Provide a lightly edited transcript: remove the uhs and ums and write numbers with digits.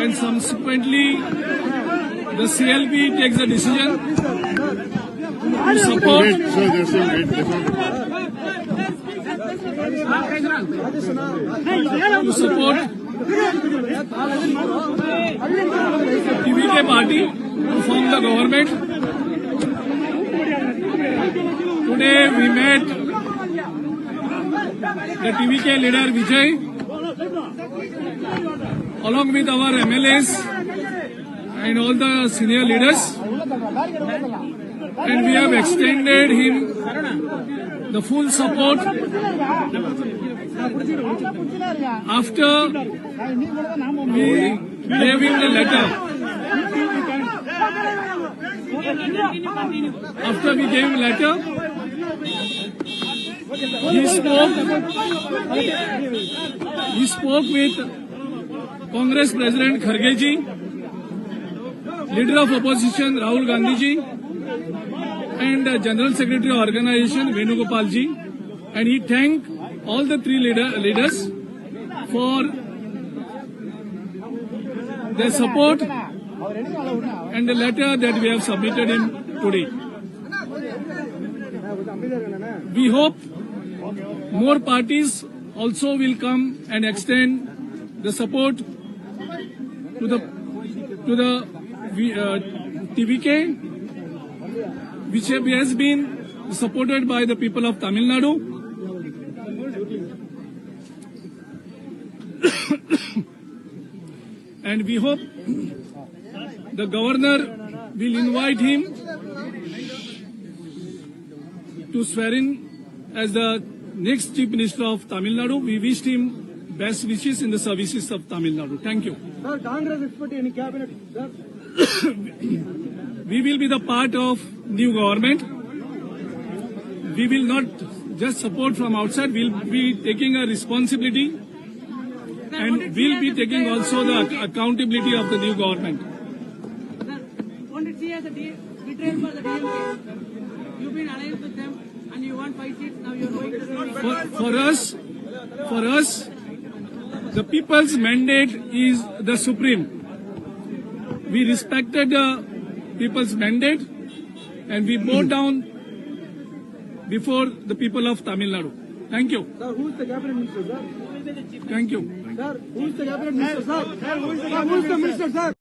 and subsequently the CLP takes a decision to support TVK party to form the government. Today we met the TVK leader Vijay along with our MLAs and all the senior leaders, and we have extended him the full support after we gave him the letter. After we gave him letter, he spoke with Congress President Kharge ji, Leader of Opposition Rahul Gandhi ji, and General Secretary of Organization Venugopal ji, and he thanked all the three leaders for their support and the letter that we have submitted him today. We hope more parties also will come and extend the support to the TVK, which has been supported by the people of Tamil Nadu. And we hope the governor will invite him to swear in as the next Chief Minister of Tamil Nadu. We wished him best wishes in the services of Tamil Nadu. Thank you. Sir, Congress expert in cabinet, sir. We will be the part of new government. We will not just support from outside. We will be taking a responsibility, and we will be taking also the accountability of the new government. Sir, won't it see as a betrayal for the DMK? You've been allied with them and you want 5 seats, now you're going to... For us, the people's mandate is the supreme. We respected the people's mandate and we bowed down before the people of Tamil Nadu. Thank you. Sir, who is the cabinet minister, sir? Thank you. Sir, who is the cabinet minister, sir? Sir, who is the minister, sir?